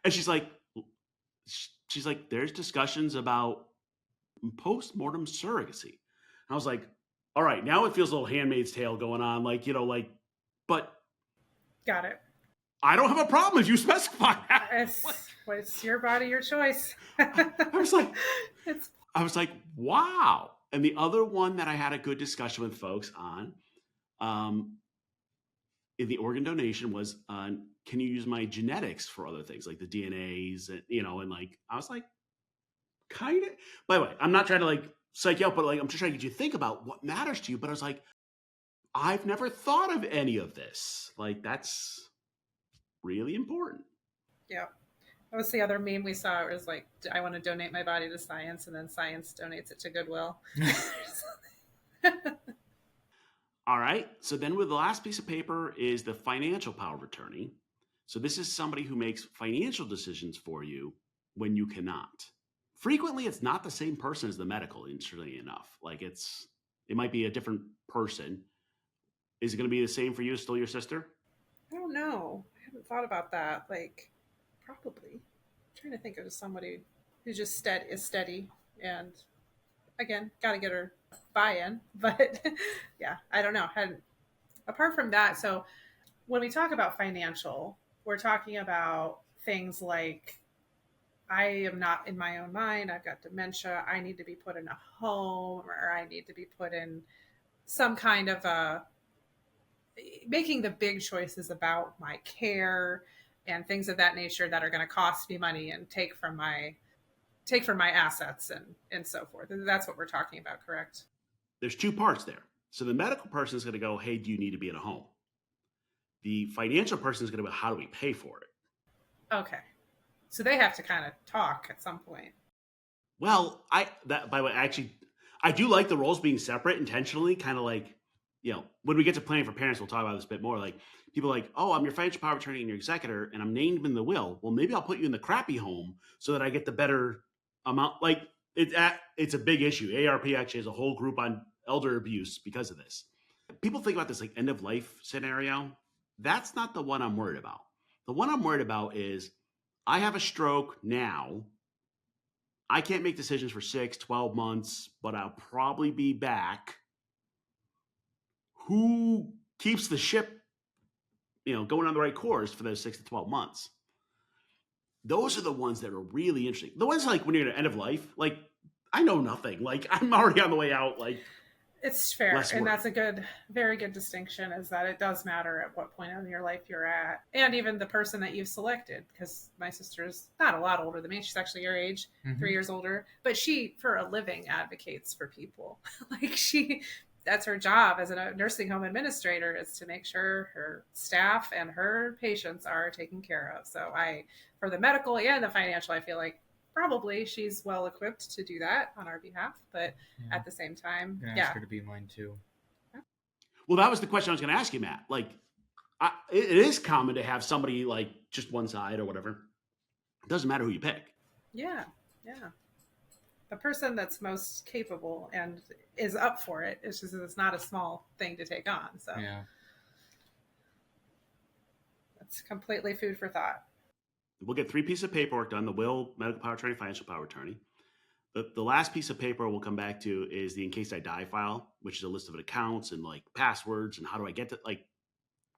and she's like, "There's discussions about post-mortem surrogacy." And I was like, "All right, now it feels a little Handmaid's Tale going on. But Got it. I don't have a problem if you specify that." It's your body, your choice. I was like, It's wow. And the other one that I had a good discussion with folks on, in the organ donation was, can you use my genetics for other things like the DNAs, and like, I was like, kind of. By the way, I'm not trying to like psych you out, but like, I'm just trying to get you to think about what matters to you. But I was like, I've never thought of any of this. Like, that's really important. yeah. That was the other meme we saw. It was like, I want to donate my body to science, and then science donates it to Goodwill. All right. So then with the last piece of paper is the financial power of attorney. So this is somebody who makes financial decisions for you when you cannot. Frequently, it's not the same person as the medical, interestingly enough. Like it might be a different person. Is it going to be the same for you, still your sister? I don't know. I haven't thought about that. Like, probably. I'm trying to think of somebody who just is steady, and again, got to get her buy-in. But yeah, I don't know. Apart from that, so when we talk about financial, we're talking about things like, I am not in my own mind. I've got dementia. I need to be put in a home, or I need to be put in some kind of making the big choices about my care and things of that nature that are going to cost me money and take from my assets and so forth. That's what we're talking about, correct? There's two parts there. So the medical person is going to go, hey, do you need to be in a home? The financial person is going to go, how do we pay for it? Okay. So they have to kind of talk at some point. Well, by the way, actually, I do like the roles being separate intentionally, kind of like, when we get to planning for parents, we'll talk about this a bit more. Like people are like, oh, I'm your financial power of attorney and your executor, and I'm named in the will. Well, maybe I'll put you in the crappy home so that I get the better amount. Like it's a big issue. ARP actually has a whole group on elder abuse because of this. People think about this like end of life scenario. That's not the one I'm worried about. The one I'm worried about is I have a stroke now. I can't make decisions for 6, 12 months, but I'll probably be back. Who keeps the ship, going on the right course for those 6 to 12 months? Those are the ones that are really interesting. The ones like when you're at end of life, like I know nothing. Like I'm already on the way out. Like it's fair. And that's very good distinction, is that it does matter at what point in your life you're at. And even the person that you've selected, because my sister's not a lot older than me. She's actually your age, 3 years older. But she, for a living, advocates for people. That's her job as a nursing home administrator, is to make sure her staff and her patients are taken care of. So for the medical and the financial, I feel like probably she's well equipped to do that on our behalf. But at the same time, I'm gonna ask her to be mine too. Well, that was the question I was going to ask you, Matt. Like, it is common to have somebody like just one side or whatever. It doesn't matter who you pick. Yeah. The person that's most capable and is up for it. It's not a small thing to take on. So yeah, that's completely food for thought. We'll get 3 pieces of paperwork done: the will, medical power of attorney, financial power of attorney. The last piece of paper we'll come back to is the in case I die file, which is a list of accounts and like passwords and how do I get to, like,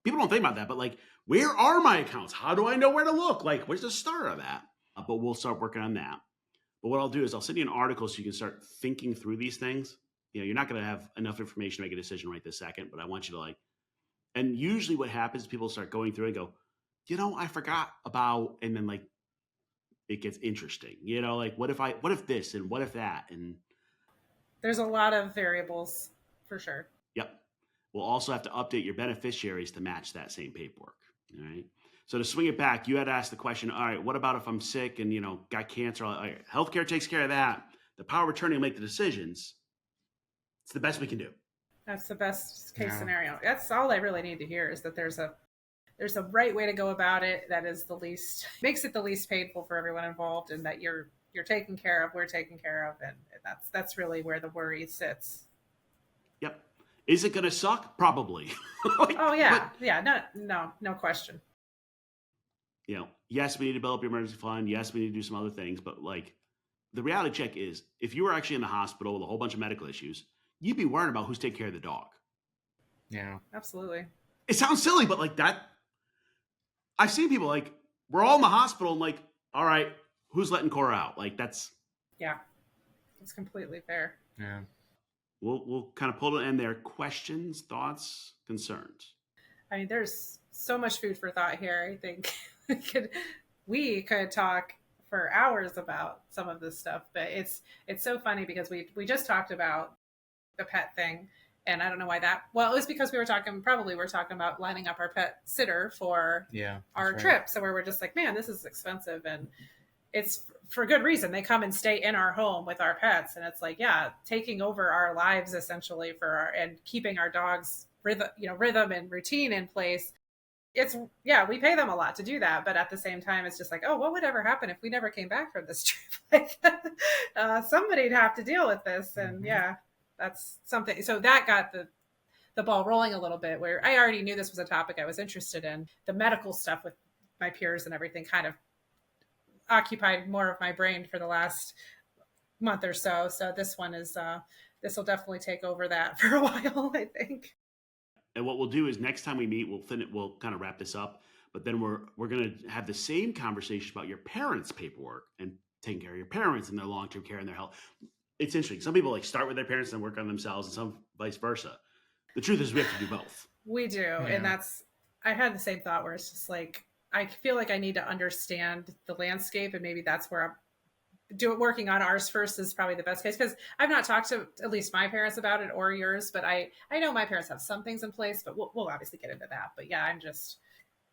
people don't think about that, but like, where are my accounts? How do I know where to look? Like, where's the start of that? But we'll start working on that. But what I'll do is I'll send you an article so you can start thinking through these things. You're not going to have enough information to make a decision right this second, but I want you to and usually what happens is people start going through and go, I forgot about, and then like, it gets interesting, like what if this and what if that? And there's a lot of variables for sure. Yep. We'll also have to update your beneficiaries to match that same paperwork. All right. So to swing it back, you had asked the question, all right, what about if I'm sick and, got cancer? All right, healthcare takes care of that. The power of attorney will make the decisions. It's the best we can do. That's the best case scenario. That's all I really need to hear is that there's a right way to go about it that is makes it the least painful for everyone involved, and that you're taken care of, we're taken care of, and that's really where the worry sits. Yep. Is it going to suck? Probably. Oh yeah. No question. Yes, we need to build up your emergency fund. Yes, we need to do some other things, but the reality check is if you were actually in the hospital with a whole bunch of medical issues, you'd be worried about who's taking care of the dog. Yeah, absolutely. It sounds silly, but that, I've seen people we're all in the hospital and all right, who's letting Cora out? That's. Yeah, it's completely fair. Yeah. We'll kind of pull to an end there. Questions, thoughts, concerns? I mean, there's so much food for thought here. I think we could talk for hours about some of this stuff, but it's so funny because we just talked about the pet thing, and I don't know why that. Well, it was because we were talking about lining up our pet sitter for our trip. So we're just like, man, this is expensive, and it's for good reason. They come and stay in our home with our pets, and it's taking over our lives essentially and keeping our dogs rhythm and routine in place. We pay them a lot to do that, but at the same time, it's just what would ever happen if we never came back from this trip? Somebody'd have to deal with this, and that's something. So that got the ball rolling a little bit, where I already knew this was a topic I was interested in. The medical stuff with my peers and everything kind of occupied more of my brain for the last month or so. So this one is this will definitely take over that for a while, I think. And what we'll do is next time we meet, we'll kind of wrap this up, but then we're going to have the same conversation about your parents' paperwork and taking care of your parents and their long-term care and their health. It's interesting. Some people start with their parents and work on themselves, and some vice versa. The truth is we have to do both. We do. Yeah. And I had the same thought where it's just I feel like I need to understand the landscape, and maybe that's where working on ours first is probably the best case, because I've not talked to at least my parents about it or yours, but I know my parents have some things in place, but we'll obviously get into that. But yeah, I'm just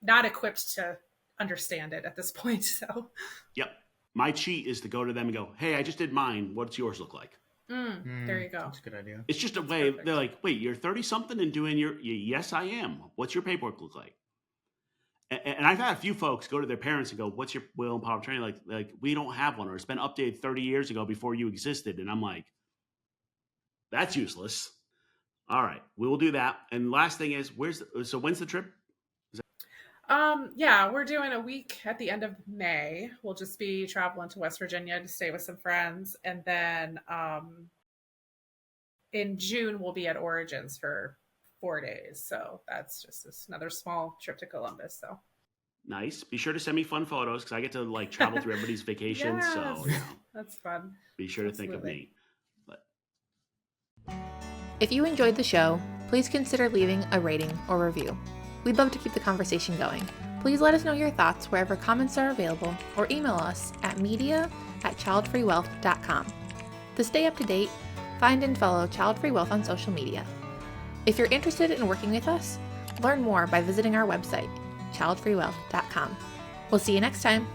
not equipped to understand it at this point. So yep. My cheat is to go to them and go, hey, I just did mine. What's yours look like? There you go. That's a good idea. It's just a way. Perfect. They're like, wait, you're 30 something and doing yes, I am. What's your paperwork look like? And I've had a few folks go to their parents and go, what's your will and power of attorney? Like we don't have one, or it's been updated 30 years ago before you existed. And I'm like, that's useless. All right, we will do that. And last thing is, when's the trip? We're doing a week at the end of May. We'll just be traveling to West Virginia to stay with some friends. And then in June, we'll be at Origins for 4 days. So that's just another small trip to Columbus. So nice. Be sure to send me fun photos, because I get to travel through everybody's vacations. Yes, so that's fun. Be sure to think of me. If you enjoyed the show, please consider leaving a rating or review. We'd love to keep the conversation going. Please let us know your thoughts wherever comments are available, or email us at media@childfreewealth.com. To stay up to date, find and follow Childfree Wealth on social media. If you're interested in working with us, learn more by visiting our website, childfreewealth.com. We'll see you next time.